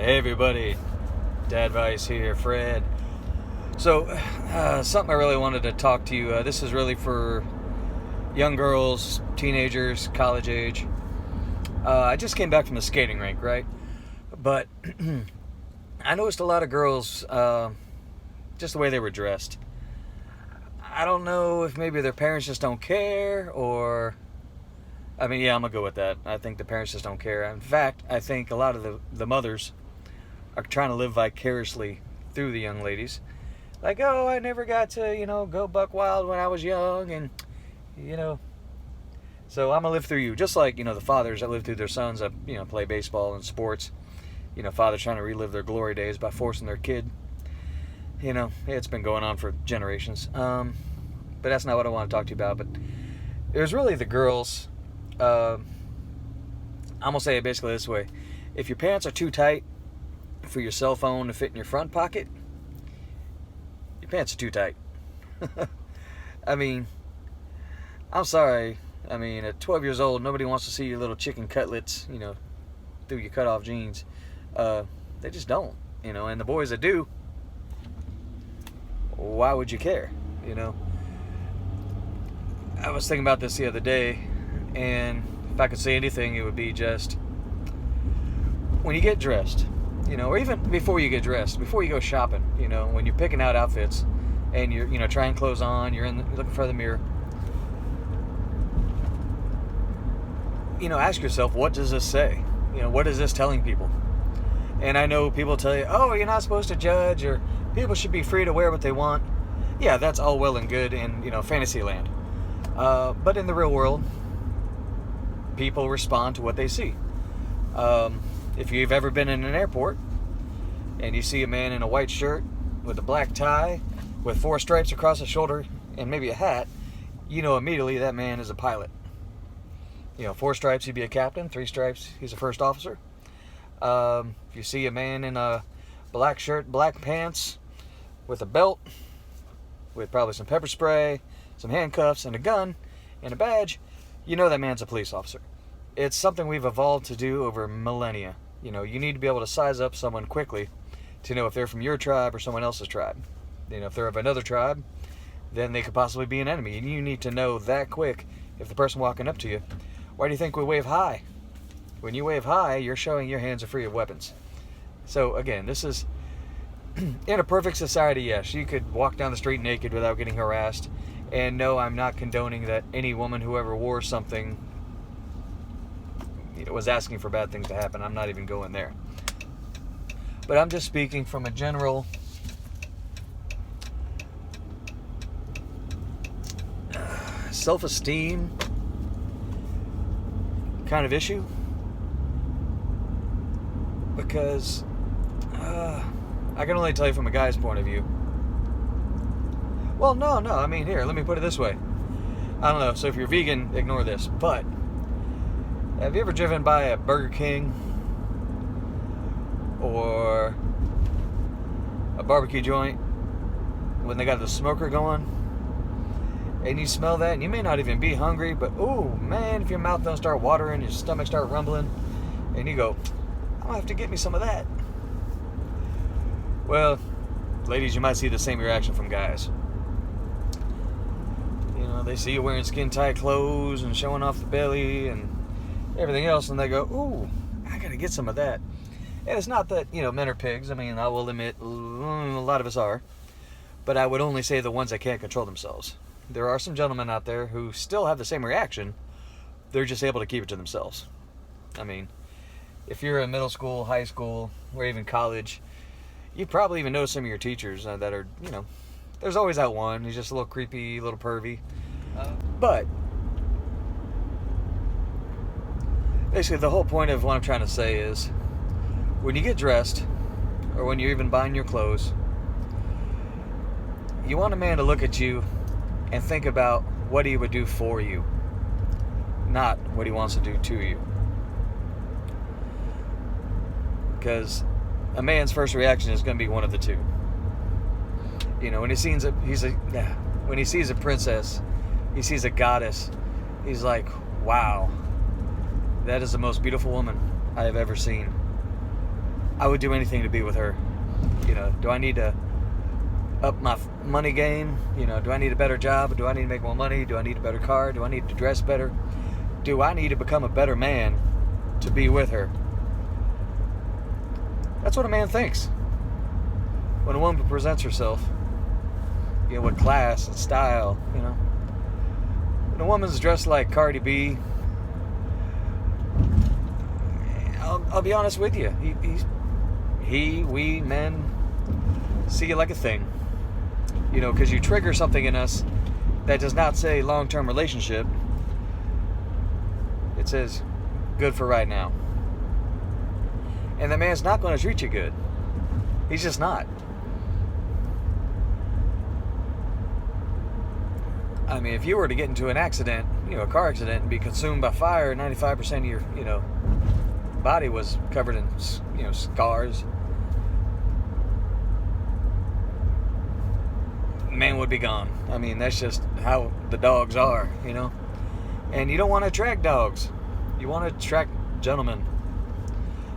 Hey everybody, Dad Vice here, Fred. So, something I really wanted to talk to you. This is really for young girls, teenagers, college age. I just came back from the skating rink, right? But I noticed a lot of girls, just the way they were dressed. I don't know if maybe their parents just don't care, or I'm gonna go with that. I think the parents just don't care. In fact, I think a lot of the mothers are trying to live vicariously through the young ladies. Like, oh, I never got to, go buck wild when I was young, and, so I'm gonna live through you. Just like, the fathers that live through their sons that, play baseball and sports. Fathers trying to relive their glory days by forcing their kid. It's been going on for generations. But that's not what I want to talk to you about. But it was really the girls. I'm gonna say it basically this way: if your pants are too tight for your cell phone to fit in your front pocket, your pants are too tight. I'm sorry. At 12 years old, nobody wants to see your little chicken cutlets, through your cut-off jeans. They just don't, and the boys that do, why would you care, I was thinking about this the other day, and if I could say anything, it would be just when you get dressed, or even before you get dressed, before you go shopping, when you're picking out outfits and you're trying clothes on, you're looking for the mirror, ask yourself, what does this say? What is this telling people? And I know people tell you, oh, you're not supposed to judge, or people should be free to wear what they want. Yeah, that's all well and good in, fantasy land. But in the real world, people respond to what they see. If you've ever been in an airport and you see a man in a white shirt with a black tie with 4 stripes across the shoulder and maybe a hat, immediately that man is a pilot. 4 stripes, he'd be a captain. 3 stripes, he's a first officer. If you see a man in a black shirt, black pants, with a belt, with probably some pepper spray, some handcuffs, and a gun, and a badge, that man's a police officer. It's something we've evolved to do over millennia. You need to be able to size up someone quickly to know if they're from your tribe or someone else's tribe. If they're of another tribe, then they could possibly be an enemy, and you need to know that quick if the person walking up to you. Why do you think we wave high? When you wave high, you're showing your hands are free of weapons. So again, this is, in a perfect society, yes, you could walk down the street naked without getting harassed. And no, I'm not condoning that any woman who ever wore something was asking for bad things to happen. I'm not even going there. But I'm just speaking from a general self-esteem kind of issue. Because I can only tell you from a guy's point of view. Well, no. Here, let me put it this way. I don't know. So if you're vegan, ignore this. But have you ever driven by a Burger King or a barbecue joint when they got the smoker going? And you smell that, and you may not even be hungry, but ooh, man, if your mouth don't start watering, your stomach start rumbling, and you go, I'm gonna have to get me some of that. Well, ladies, you might see the same reaction from guys. They see you wearing skin-tight clothes and showing off the belly and everything else, and they go, ooh, I gotta get some of that. And it's not that, men are pigs. I will admit, a lot of us are. But I would only say the ones that can't control themselves. There are some gentlemen out there who still have the same reaction. They're just able to keep it to themselves. If you're in middle school, high school, or even college, you probably even know some of your teachers that are, there's always that one who's just a little creepy, a little pervy. But basically the whole point of what I'm trying to say is when you get dressed, or when you're even buying your clothes, you want a man to look at you and think about what he would do for you, not what he wants to do to you. Because a man's first reaction is going to be one of the two. When he sees a princess, he sees a goddess, he's like, wow, that is the most beautiful woman I have ever seen. I would do anything to be with her. Do I need to up my money game? Do I need a better job? Do I need to make more money? Do I need a better car? Do I need to dress better? Do I need to become a better man to be with her? That's what a man thinks when a woman presents herself, with class and style. When a woman's dressed like Cardi B, I'll be honest with you, we men see it like a thing, because you trigger something in us that does not say long-term relationship. It says good for right now. And the man's not going to treat you good. He's just not. I mean, if you were to get into an accident, a car accident, and be consumed by fire, 95% of your, body was covered in, scars, man would be gone. I mean, that's just how the dogs are, And you don't want to attract dogs. You want to attract gentlemen.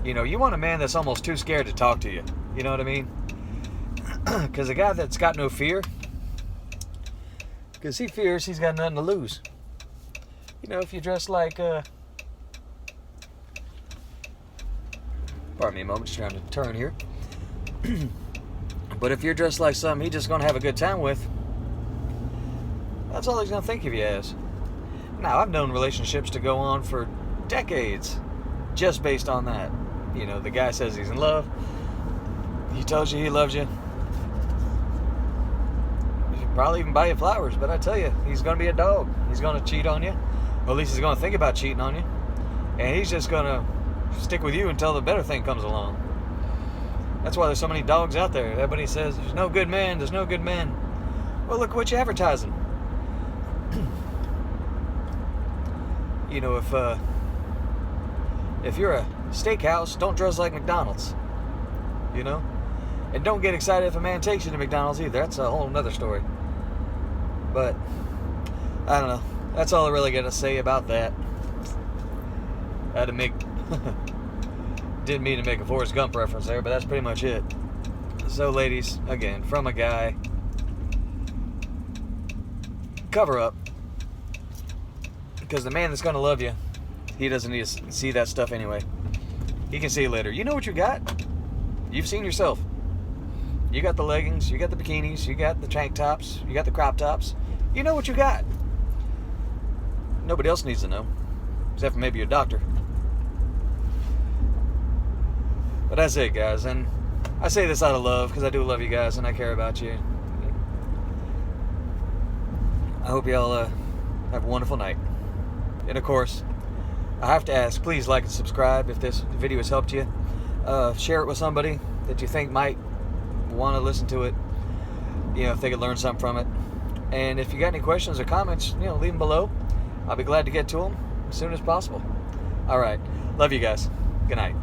You want a man that's almost too scared to talk to you. You know what I mean? Because a guy that's got no fear, because he fears he's got nothing to lose. If you dress like, pardon me a moment, just trying to turn here. But if you're dressed like something he's just going to have a good time with, that's all he's going to think of you as. Now, I've known relationships to go on for decades just based on that. The guy says he's in love. He tells you he loves you. He should probably even buy you flowers, but I tell you, he's going to be a dog. He's going to cheat on you. Or at least he's going to think about cheating on you. And he's just going to stick with you until the better thing comes along. That's why there's so many dogs out there. Everybody says, there's no good men, there's no good men. Well, look what you're advertising. If you're a steakhouse, don't dress like McDonald's. And don't get excited if a man takes you to McDonald's either. That's a whole nother story. But, I don't know. That's all I really got to say about that. I had to make... Didn't mean to make a Forrest Gump reference there, but that's pretty much it. So, ladies, again, from a guy, cover up. Because the man that's going to love you, he doesn't need to see that stuff anyway. He can see you later. You know what you got? You've seen yourself. You got the leggings, you got the bikinis, you got the tank tops, you got the crop tops. You know what you got. Nobody else needs to know, except for maybe your doctor. But that's it, guys. And I say this out of love, because I do love you guys and I care about you. I hope y'all have a wonderful night. And of course, I have to ask, please like and subscribe if this video has helped you. Share it with somebody that you think might want to listen to it, if they could learn something from it. And if you got any questions or comments, leave them below. I'll be glad to get to them as soon as possible. All right. Love you guys. Good night.